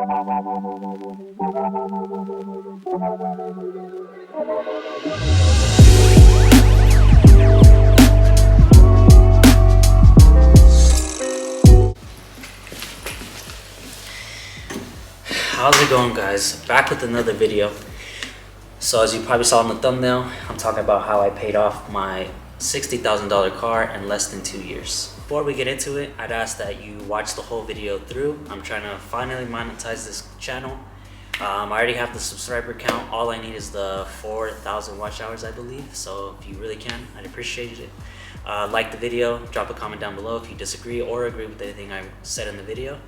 How's it going, guys? Back with another video. So as you probably saw in the thumbnail, I'm talking about how I paid off my $60,000 car in less than 2 years. Before we get into it, I'd ask that you watch the whole video through. I'm trying to finally monetize this channel. I already have the subscriber count. All I need is the 4,000 watch hours, I believe. So if you really can, I'd appreciate it. Like the video, drop a comment down below if you disagree or agree with anything I said in the video.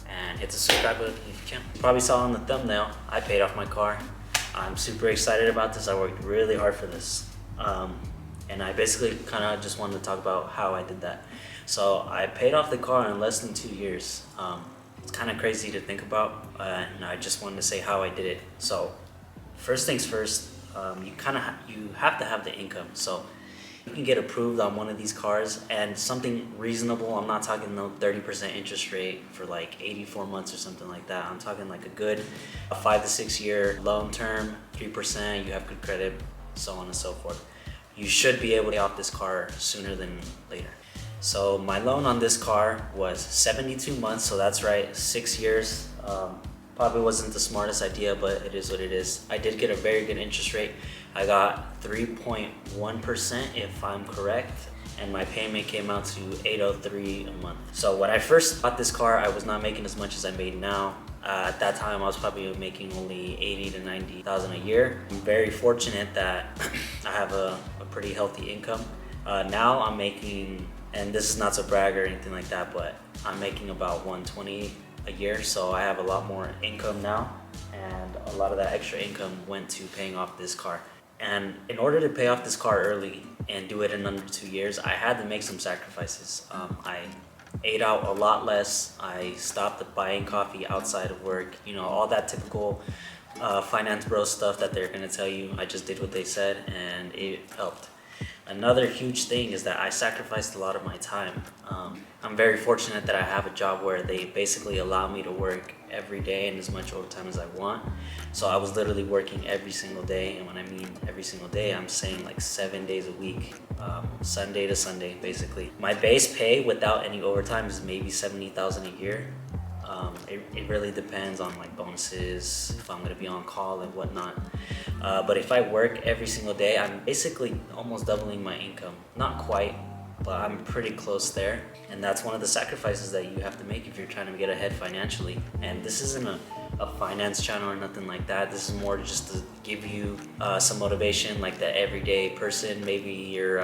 And hit the subscribe button if you can. You probably saw on the thumbnail, I paid off my car. I'm super excited about this. I worked really hard for this. And I basically kind of just wanted to talk about how I did that. So I paid off the car in less than 2 years. It's kind of crazy to think about, and I just wanted to say how I did it. So first things first, you have to have the income. So you can get approved on one of these cars and something reasonable. I'm not talking no 30% interest rate for like 84 months or something like that. I'm talking like a good 5 to 6 year loan term, 3%, you have good credit, so on and so forth. You should be able to pay off this car sooner than later. So my loan on this car was 72 months, so that's right, 6 years. Probably wasn't the smartest idea, but it is what it is. I did get a very good interest rate. I got 3.1% if I'm correct, and my payment came out to $803 a month. So when I first bought this car, I was not making as much as I made now. At that time, I was probably making only $80,000 to $90,000 a year. I'm very fortunate that I have a pretty healthy income. Now I'm making, and this is not to brag or anything like that, but I'm making about $120 a year, so I have a lot more income now, and a lot of that extra income went to paying off this car. And in order to pay off this car early and do it in under 2 years, I had to make some sacrifices. I ate out a lot less. I stopped buying coffee outside of work, you know, all that typical finance bro stuff that they're gonna tell you. I just did what they said and it helped. Another huge thing is that I sacrificed a lot of my time. I'm very fortunate that I have a job where they basically allow me to work every day and as much overtime as I want. So I was literally working every single day, and when I mean every single day, I'm saying like 7 days a week, Sunday to Sunday, basically. My base pay without any overtime is maybe $70,000 a year. It really depends on like bonuses, if I'm gonna be on call and whatnot. But if I work every single day, I'm basically almost doubling my income. Not quite, but I'm pretty close there. And that's one of the sacrifices that you have to make if you're trying to get ahead financially. And this isn't a finance channel or nothing like that. This is more just to give you some motivation, like the everyday person. Maybe you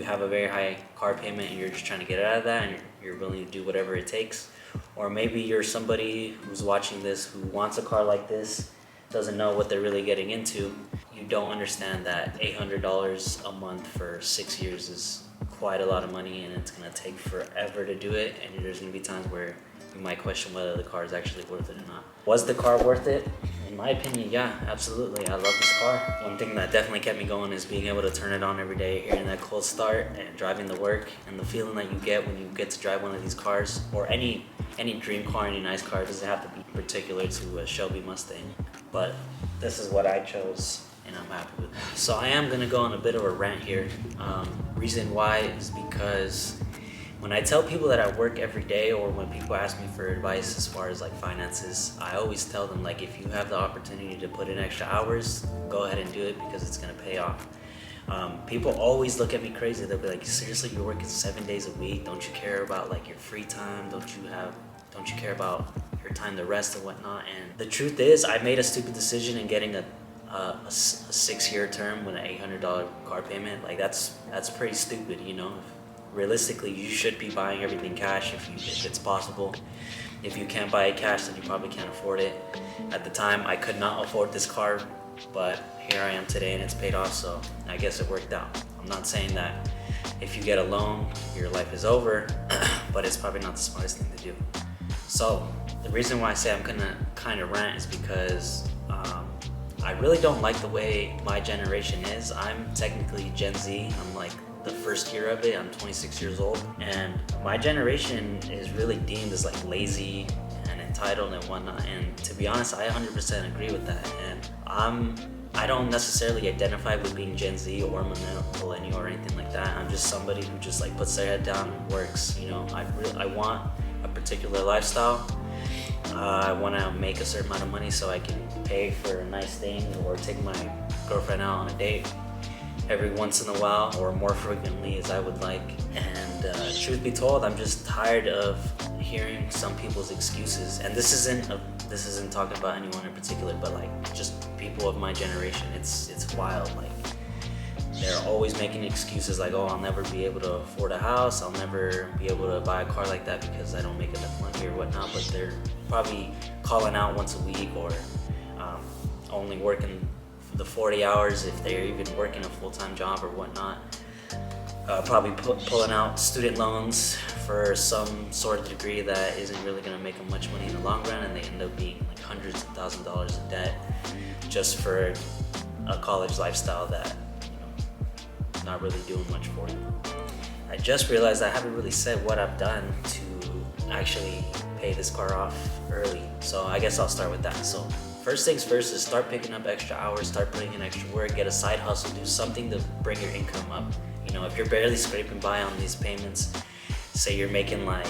have a very high car payment and you're just trying to get out of that and you're willing to do whatever it takes. Or maybe you're somebody who's watching this who wants a car like this, doesn't know what they're really getting into. You don't understand that $800 a month for 6 years is quite a lot of money, and it's gonna take forever to do it, and there's gonna be times where you might question whether the car is actually worth it or not. Was the car worth it? In my opinion, yeah, absolutely. I love this car. One thing that definitely kept me going is being able to turn it on every day, hearing that cold start and driving to work, and the feeling that you get when you get to drive one of these cars, or any dream car, any nice car. It doesn't have to be particular to a Shelby Mustang, but this is what I chose, and I'm happy with it. So I am gonna go on a bit of a rant here. Reason why is because when I tell people that I work every day, or when people ask me for advice as far as like finances, I always tell them, like, if you have the opportunity to put in extra hours, go ahead and do it because it's gonna pay off. People always look at me crazy. They'll be like, seriously, you're working 7 days a week? Don't you care about like your free time? Don't you care about your time to rest and whatnot? And the truth is, I made a stupid decision in getting a 6-year term with an $800 car payment. Like that's pretty stupid, you know. Realistically, you should be buying everything cash if it's possible. If you can't buy it cash, then you probably can't afford it. At the time, I could not afford this car, but here I am today and it's paid off, so I guess it worked out. I'm not saying that if you get a loan, your life is over, but it's probably not the smartest thing to do. So the reason why I say I'm gonna kind of rant is because I really don't like the way my generation is. I'm technically Gen Z. I'm like the first year of it. I'm 26 years old, and my generation is really deemed as like lazy, and entitled and whatnot. And to be honest, I 100% agree with that. And I don't necessarily identify with being Gen Z or millennial or anything like that. I'm just somebody who just like puts their head down and works. You know, I want a particular lifestyle. I want to make a certain amount of money so I can pay for a nice thing or take my girlfriend out on a date every once in a while, or more frequently as I would like. And truth be told, I'm just tired of hearing some people's excuses. And this isn't talking about anyone in particular, but like just people of my generation. It's wild. Like they're always making excuses like, oh, I'll never be able to afford a house, I'll never be able to buy a car like that because I don't make enough money or whatnot. But they're probably calling out once a week, or only working the 40 hours if they're even working a full-time job or whatnot. Probably pulling out student loans for some sort of degree that isn't really going to make them much money in the long run, and they end up being like hundreds of thousands of dollars in debt just for a college lifestyle that, you know, not really doing much for you. I just realized I haven't really said what I've done to actually pay this car off early, so I guess I'll start with that. So first things first is start picking up extra hours, start putting in extra work, get a side hustle, do something to bring your income up. You know, if you're barely scraping by on these payments, say you're making like,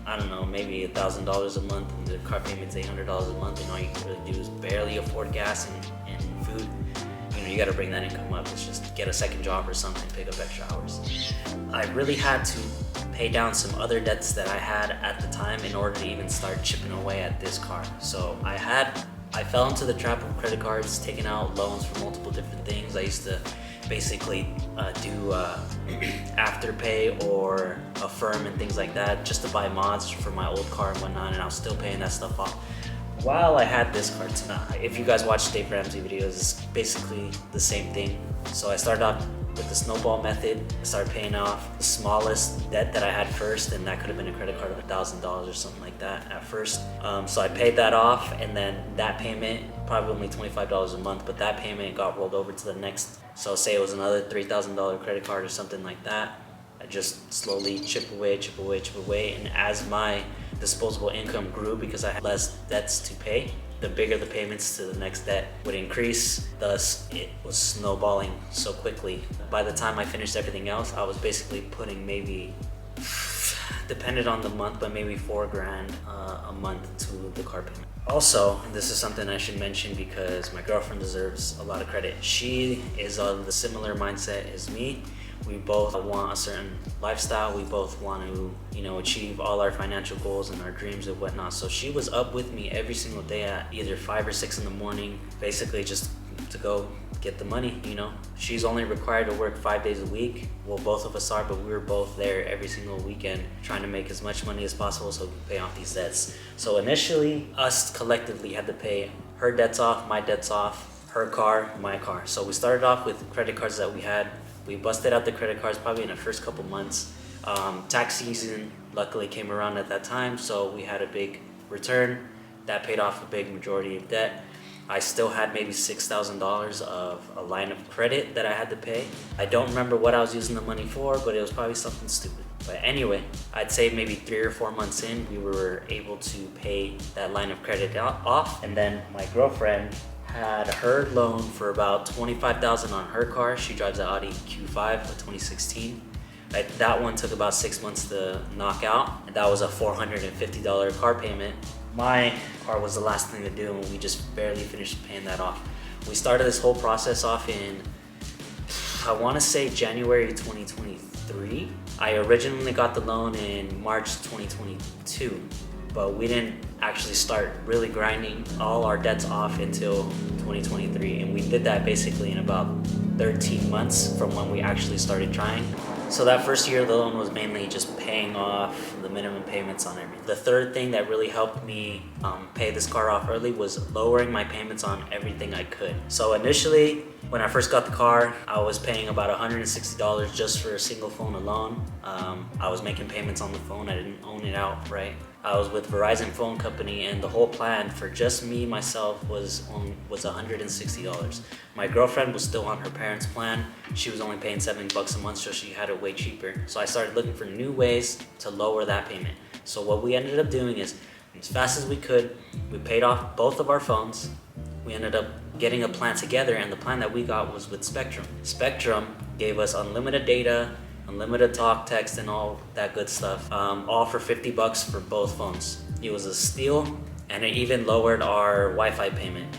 I don't know, maybe $1,000 a month and the car payment's $800 a month, and all you can really do is barely afford gas and food, you know, you gotta bring that income up. It's just get a second job or something, pick up extra hours. I really had to pay down some other debts that I had at the time in order to even start chipping away at this car. So I fell into the trap of credit cards, taking out loans for multiple different things. I used to basically do Afterpay or Affirm and things like that just to buy mods for my old car and whatnot, and I was still paying that stuff off while I had this car. If you guys watch Dave Ramsey videos, it's basically the same thing. So I started off with the Snowball Method. I started paying off the smallest debt that I had first, and that could have been a credit card of $1,000 or something like that at first. So I paid that off, and then that payment, probably only $25 a month, but that payment got rolled over to the next. So say it was another $3,000 credit card or something like that. I just slowly chip away, and as my disposable income grew because I had less debts to pay, the bigger the payments to the next debt would increase. Thus, it was snowballing so quickly. By the time I finished everything else, I was basically putting maybe, depended on the month, but maybe $4,000 a month to the car payment. Also, this is something I should mention because my girlfriend deserves a lot of credit. She is of the similar mindset as me. We both want a certain lifestyle. We both want to, you know, achieve all our financial goals and our dreams and whatnot. So she was up with me every single day at either 5 or 6 in the morning, basically just to go get the money, you know. She's only required to work 5 days a week. Well, both of us are, but we were both there every single weekend trying to make as much money as possible so we could pay off these debts. So initially, us collectively had to pay her debts off, my debts off, her car, my car. So we started off with credit cards that we had. We busted out the credit cards probably in the first couple months. Tax season luckily came around at that time, so we had a big return. That paid off a big majority of debt. I still had maybe $6,000 of a line of credit that I had to pay. I don't remember what I was using the money for, but it was probably something stupid. But anyway, I'd say maybe 3 or 4 months in, we were able to pay that line of credit off. And then my girlfriend had her loan for about $25,000 on her car. She drives an Audi Q5, a 2016. That one took about 6 months to knock out, and that was a $450 car payment. My car was the last thing to do, and we just barely finished paying that off. We started this whole process off in, I want to say January 2023. I originally got the loan in March 2022, but we didn't actually start really grinding all our debts off until 2023, and we did that basically in about 13 months from when we actually started trying. So that first year, the loan was mainly just paying off the minimum payments on everything. The third thing that really helped me pay this car off early was lowering my payments on everything I could. So initially, when I first got the car, I was paying about $160 just for a single phone alone. I was making payments on the phone. I didn't own it outright. I was with Verizon Phone Company, and the whole plan for just me, myself, was $160. My girlfriend was still on her parents' plan. She was only paying $7 a month, so she had it way cheaper. So I started looking for new ways to lower that payment. So what we ended up doing is as fast as we could. We paid off both of our phones. We ended up getting a plan together, and the plan that we got was with Spectrum. Spectrum gave us unlimited data, unlimited talk, text, and all that good stuff, all for $50 for both phones. It was a steal, and it even lowered our Wi-Fi payment.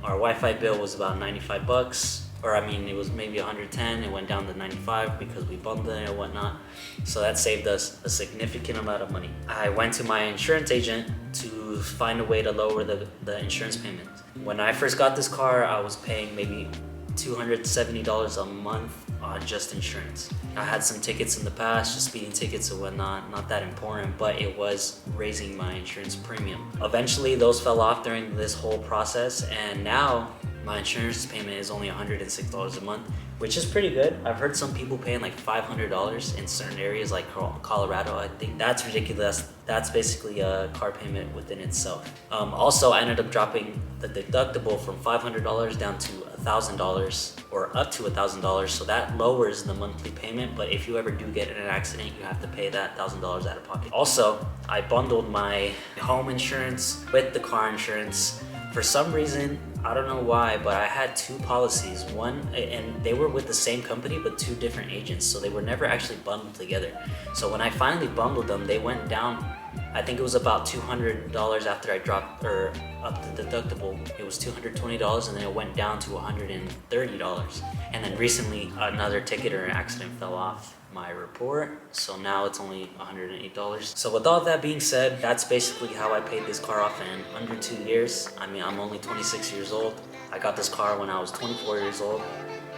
Our Wi-Fi bill was about $95, or I mean, it was maybe 110. It went down to 95 because we bundled it and whatnot. So that saved us a significant amount of money. I went to my insurance agent to find a way to lower the insurance payment. When I first got this car, I was paying maybe $270 a month on just insurance. I had some tickets in the past, just speeding tickets and whatnot, not that important, but it was raising my insurance premium. Eventually those fell off during this whole process, and now my insurance payment is only $106 a month, which is pretty good. I've heard some people paying like $500 in certain areas like Colorado. I think that's ridiculous. That's basically a car payment within itself. Also, I ended up dropping the deductible from $500 down to $1,000 or up to $1,000. So that lowers the monthly payment. But if you ever do get in an accident, you have to pay that $1,000 out of pocket. Also, I bundled my home insurance with the car insurance. For some reason, I don't know why, but I had two policies. One, and they were with the same company, but two different agents. So they were never actually bundled together. So when I finally bundled them, they went down, I think it was about $200 after I dropped or up the deductible. It was $220, and then it went down to $130. And then recently another ticket or an accident fell off my report, so now it's only $108. So with all that being said, that's basically how I paid this car off in under 2 years. I mean, I'm only 26 years old. I got this car when I was 24 years old,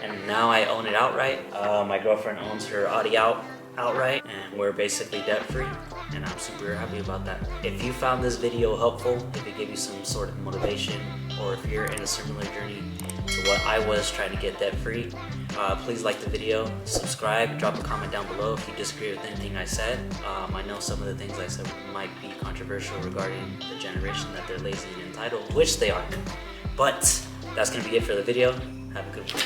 and now I own it outright. My girlfriend owns her Audi outright, and we're basically debt-free, and I'm super happy about that. If you found this video helpful, if it gave you some sort of motivation, or if you're in a similar journey to what I was trying to get debt-free, please like the video, subscribe, drop a comment down below if you disagree with anything I said. I know some of the things I said might be controversial regarding the generation that they're lazy and entitled, which they are. But that's going to be it for the video. Have a good one.